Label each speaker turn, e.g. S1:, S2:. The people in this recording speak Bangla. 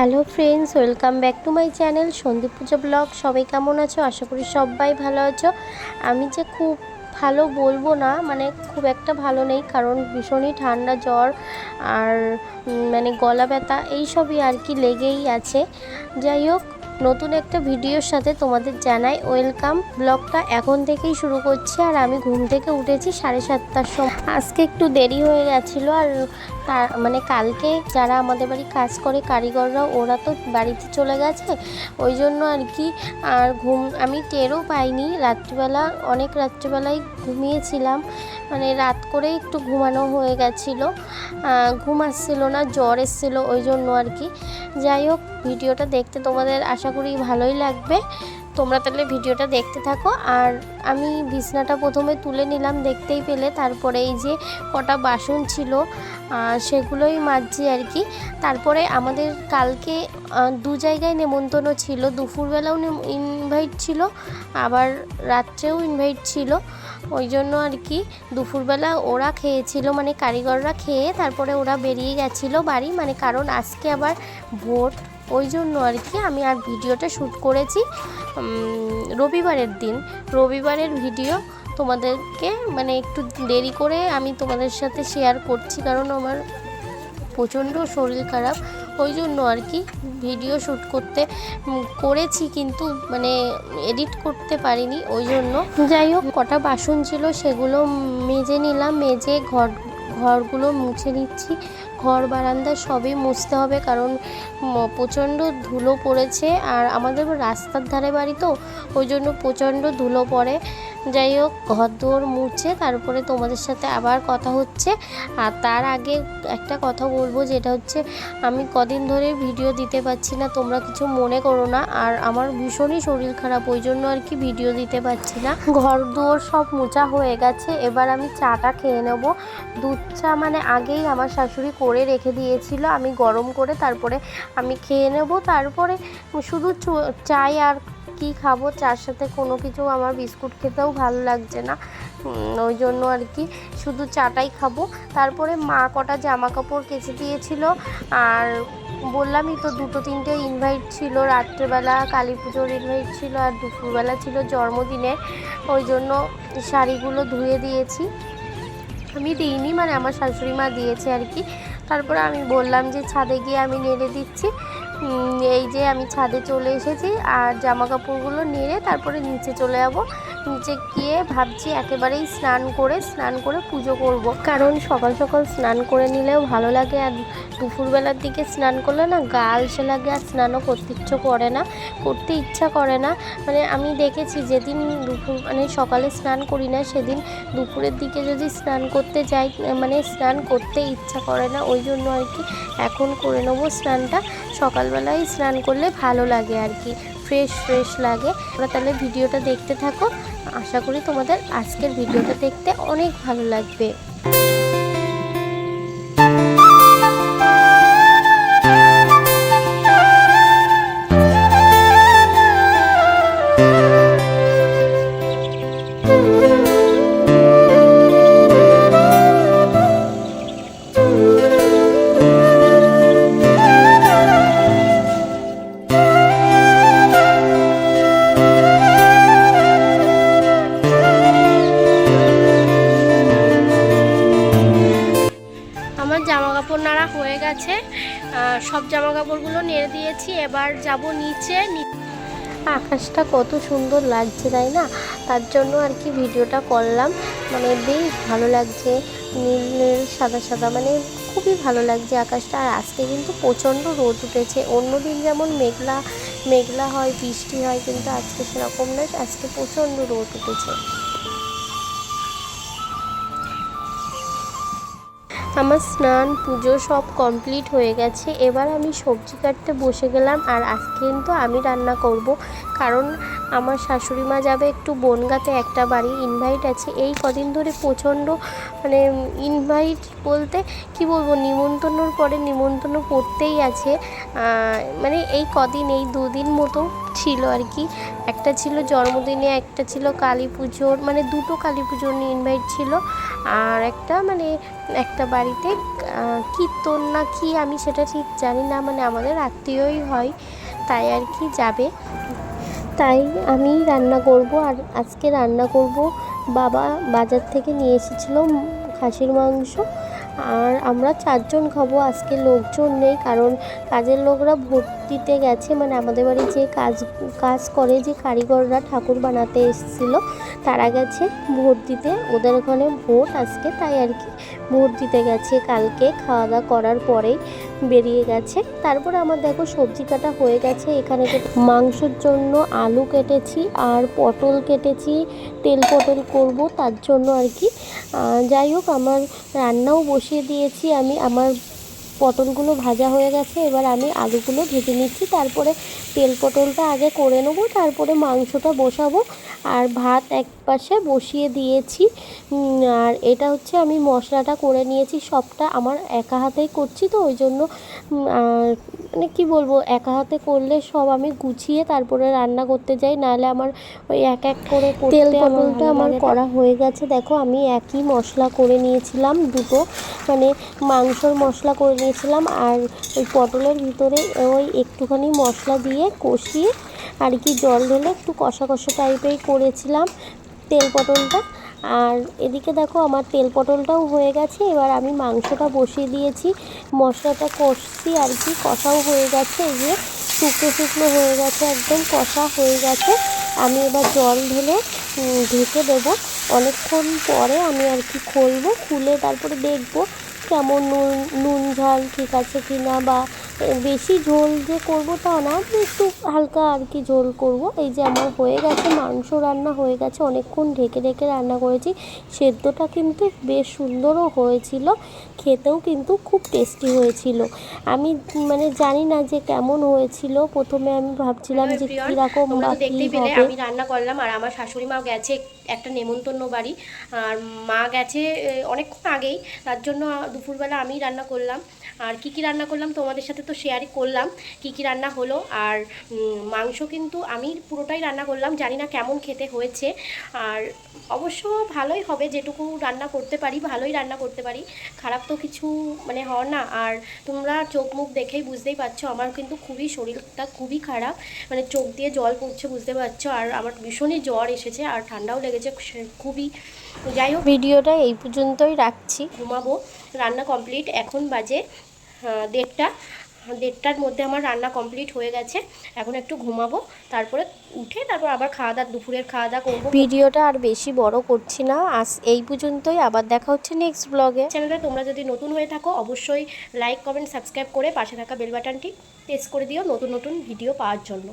S1: Hello friends, welcome back to my channel Sandeep Puja blog. সবাই কেমন আছো? আশা করি সবাই ভালো আছো। আমি যে খুব ভালো বলবো না, মানে খুব একটা ভালো নেই, কারণ ভীষণই ঠান্ডা, জ্বর আর মানে গলা ব্যথা এইসবই আর কি লেগেই আছে। যাই হোক, নতুন একটা ভিডিওর সাথে তোমাদের জানাই ওয়েলকাম। ব্লগটা এখন থেকেই শুরু করছি, আর আমি ঘুম থেকে উঠেছি 7:30টার সময়। আজকে একটু দেরি হয়ে গেছিলো, আর মানে কালকে যারা আমাদের বাড়ি কাজ করে কারিগররা, ওরা তো বাড়িতে চলে গেছে, ওই জন্য আর কি। আর আমি টেরও পাইনি রাত্রিবেলা, অনেক রাত্রিবেলায় ঘুমিয়েছিলাম, মানে রাত করে একটু ঘুমানো হয়ে গেছিলো, ঘুম আসছিলো না, জ্বর এসেছিলো, ওই জন্য আর কি। যাই হোক, ভিডিওটা দেখতে তোমাদের আশা করি ভালোই লাগবে। তোমরা তাহলে ভিডিওটা দেখতে থাকো। আর আমি বিছনাটা প্রথমে তুলে নিলাম, দেখতেই পেলে। তারপরে এই যে কটা বাসন ছিল সেগুলোই মাজছি আর কি। তারপরে আমাদের কালকে দু জায়গায় নেমন্তন্ন ছিল, দুপুরবেলাও ইনভাইট ছিল, আবার রাত্রেও ইনভাইট ছিল। ওই জন্য আর কি দুপুরবেলা ওরা খেয়েছিল, মানে কারিগররা খেয়ে তারপরে ওরা বেরিয়ে গেছিলো বাড়ি, মানে কারণ আজকে আবার ভোট, ওই জন্য আর কি। আমি আর ভিডিওটা শ্যুট করেছি রবিবারের দিন, রবিবারের ভিডিও তোমাদেরকে মানে একটু দেরি করে আমি তোমাদের সাথে শেয়ার করছি, কারণ আমার প্রচণ্ড শরীর খারাপ, ওই জন্য আর কি। ভিডিও শ্যুট করেছি, কিন্তু মানে এডিট করতে পারিনি, ওই জন্য। যাই হোক, কটা বাসন ছিল সেগুলো মেজে নিলাম, মেজে ঘরগুলো মুছে নিচ্ছি। ঘর বারান্দা সবই মুছতে হবে, কারণ প্রচণ্ড ধুলো পড়েছে, আর আমাদের রাস্তার ধারে বাড়ি তো, ওই জন্য প্রচণ্ড ধুলো পড়ে। যাই হোক, ঘর দোর মুছে তারপরে তোমাদের সাথে আবার কথা হচ্ছে। আর তার আগে একটা কথা বলবো, যেটা হচ্ছে আমি কদিন ধরে ভিডিও দিতে পারছি না, তোমরা কিছু মনে করো না। আর আমার ভীষণই শরীর খারাপ, ওই জন্য আর কি ভিডিও দিতে পারছি না। ঘর দোর সব মোছা হয়ে গেছে, এবার আমি চাটা খেয়ে নেব। দুধ চা মানে আগেই আমার শাশুড়ি করে রেখে দিয়েছিল, আমি গরম করে তারপরে আমি খেয়ে নেব। তারপরে শুধু চাই, আর কি খাবো, চার সাথে কোনো কিছু, আমার বিস্কুট খেতেও ভালো লাগছে না, ওই জন্য আর কি শুধু চাটাই খাবো। তারপরে মা কটা জামা কাপড় কেচে দিয়েছিল, আর বললামই তো 2-3টে ইনভাইট ছিল, রাত্রেবেলা কালী পুজোর ইনভাইট ছিল, আর দুপুরবেলা ছিল জন্মদিনের, ওই জন্য শাড়িগুলো ধুয়ে দিয়েছি। আমি দিইনি, মানে আমার শাশুড়ি মা দিয়েছে আর কি। তারপরে আমি বললাম যে ছাদে গিয়ে আমি নেড়ে দিচ্ছি। এই যে আমি ছাদে চলে এসেছি, আর জামা কাপড়গুলো নেড়ে তারপরে নিচে চলে যাব। নিচে গিয়ে ভাবছি একেবারেই স্নান করে পুজো করব, কারণ সকাল সকাল স্নান করে নিলেও ভালো লাগে, আর দুপুরবেলার দিকে স্নান করলে না গা আলসে লাগে, আর স্নানও করতে ইচ্ছা করে না। মানে আমি দেখেছি যেদিন মানে সকালে স্নান করি না, সেদিন দুপুরের দিকে যদি স্নান করতে যাই, মানে স্নান করতে ইচ্ছা করে না, ওই জন্য আর কি এখন করে নেবো স্নানটা। সকালবেলায় স্নান করলে ভালো লাগে আর কি, ফ্রেশ লাগে। তোমরা তাহলে ভিডিওটা দেখতে থাকো, আশা করি তোমাদের আজকের ভিডিওটা দেখতে অনেক ভালো লাগবে। আমার জামা কাপড় নাড়া হয়ে গেছে, সব জামা কাপড়গুলো নেড়ে দিয়েছি, এবার যাব নিচে। আকাশটা কত সুন্দর লাগছে তাই না, তার জন্য আর কি ভিডিওটা করলাম। মানে বেশ ভালো লাগছে, নীল নীল সাদা, মানে খুবই ভালো লাগছে আকাশটা। আর আজকে কিন্তু প্রচণ্ড রোদ উঠেছে, অন্যদিন যেমন মেঘলা হয়, বৃষ্টি হয়, কিন্তু আজকে সেরকম নয়, আজকে প্রচণ্ড রোদ উঠেছে। আমার স্নান পুজো সব কমপ্লিট হয়ে গেছে, এবার আমি সবজি কাটতে বসে গেলাম। আর আজকে কিন্তু আমি রান্না করব, কারণ আমার শাশুড়ি মা যাবে একটু বনগাঁতে, একটা বাড়ি ইনভাইট আছে। এই কদিন ধরে প্রচণ্ড মানে ইনভাইট বলতে কি বলবো, নিমন্ত্রণর পরে নিমন্ত্রণ পড়তেই আছে। মানে এই কদিন, এই 2 দিন মতো ছিল আর কি। একটা ছিল জন্মদিনে, একটা ছিল কালী পুজোর, মানে দুটো কালী পুজোর ইনভাইট ছিল। আর একটা মানে একটা বাড়িতে কীর্তন না কি আমি সেটা ঠিক জানি না, মানে আমাদের আত্মীয়ই হয় তাই আর কি যাবে। তাই আমি রান্না করব। আর আজকে রান্না করব, বাবা বাজার থেকে নিয়ে এসেছিল খাসির মাংস। আর আমরা 4 জন খাবো, আজকে লোকজন নেই কারণ কাজের লোকরা ভোট দিতে গেছে, মানে আমাদের বাড়ি যে কাজ করে যে কারিগররা ঠাকুর বানাতে এসেছিলো তারা গেছে ভোট দিতে, ওদের ওখানে ভোট আজকে, তাই আর কি ভোট দিতে গেছে। কালকে খাওয়া দাওয়া করার পরেই বেরিয়ে গেছে। তারপরে আমার দেখো সবজি কাটা হয়ে গেছে। এখানে মাংসের জন্য আলু কেটেছি আর পটল কেটেছি, তেল পটল করব তার জন্য আর কি। যাই হোক, আমার রান্নাও বসিয়ে দিয়েছি আমি। আমার পটলগুলো ভাজা হয়ে গেছে, এবার আমি আলুগুলো ভেজে নিচ্ছি। তারপরে তেল পটলটা আগে করে নেবো, তারপরে মাংসটা বসাবো। আর ভাত এক পাশে বসিয়ে দিয়েছি। আর এটা হচ্ছে আমি মশলাটা করে নিয়েছি, সবটা আমার একা হাতেই করছি তো ওই জন্য মানে কী বলবো, একা হাতে করলে সব আমি গুছিয়ে তারপরে রান্না করতে যাই, নাহলে আমার ওই এক এক করে তেল পটলটা আমার করা হয়ে গেছে। দেখো আমি একই মশলা করে নিয়েছিলাম দুটো, মানে মাংসর মশলা করে নিয়েছিলাম আর ওই পটলের ভিতরে ওই একটুখানি মশলা দিয়ে কষিয়ে আর কি জল ঢেলে একটু কষা কষা টাইপের করেছিলাম তেল পটলটা। আর এদিকে দেখো আমার তেল পটলটাও হয়ে গেছে, এবার আমি মাংসটা বসিয়ে দিয়েছি, মশলাটা কষছি আর কি, কষাও হয়ে গেছে, এই যে শুকনো শুকনো হয়ে গেছে, একদম কষা হয়ে গেছে। আমি এবার জল ঢেলে ঢেকে দেবো। অনেকক্ষণ পরে আমি আর কি খুলবো, খুলে তারপরে দেখবো কেমন নুন ঝাল ঠিক আছে কি না, বা বেশি ঝোল যে করবো তা না, একটু হালকা আর কি ঝোল করব। এই যে আমার হয়ে গেছে, মাংস রান্না হয়ে গেছে, অনেকক্ষণ ঢেকে ঢেকে রান্না করেছি। সেদ্ধটা কিন্তু বেশ সুন্দরও হয়েছিল, খেতেও কিন্তু খুব টেস্টি হয়েছিল। আমি মানে জানি না যে কেমন হয়েছিল, প্রথমে আমি ভাবছিলাম যে কীরকম বা কী হবে। আমি রান্না করলাম আর আমার শাশুড়ি মাও গেছে একটা নেমন্তন্ন বাড়ি, আর মা গেছে অনেকক্ষণ আগেই, তার জন্য দুপুরবেলা আমি রান্না করলাম। আর কী কী রান্না করলাম তোমাদের সাথে তো শেয়ারই করলাম, কী কী রান্না হলো। আর মাংস কিন্তু আমি পুরোটাই রান্না করলাম, জানি না কেমন খেতে হয়েছে। আর অবশ্য ভালোই হবে, যেটুকু রান্না করতে পারি ভালোই রান্না করতে পারি, খারাপ তো কিছু মানে হওয়ার না। আর তোমরা চোখ মুখ দেখেই বুঝতেই পারছো আমার কিন্তু খুবই শরীরটা খুবই খারাপ, মানে চোখ দিয়ে জল পড়ছে বুঝতে পারছো। আর আমার ভীষণই জ্বর এসেছে আর ঠান্ডাও লেগেছে খুবই। যাই হোক, ভিডিওটা এই পর্যন্তই রাখছি, ঘুমাবো। রান্না কমপ্লিট, এখন বাজে 1:30টার মধ্যে আমার রান্না কমপ্লিট হয়ে গেছে। এখন একটু ঘুমাবো, তারপরে উঠে তারপর আবার খাওয়া দাওয়া, দুপুরের খাওয়া দাওয়া করবো। ভিডিওটা আর বেশি বড় করছি না, আজ এই পর্যন্তই, আবার দেখা হচ্ছে নেক্সট ব্লগে। চ্যানেলে তোমরা যদি নতুন হয়ে থাকো অবশ্যই লাইক কমেন্ট সাবস্ক্রাইব করে পাশে থাকা বেল বাটনটি প্রেস করে দিও নতুন নতুন ভিডিও পাওয়ার জন্য।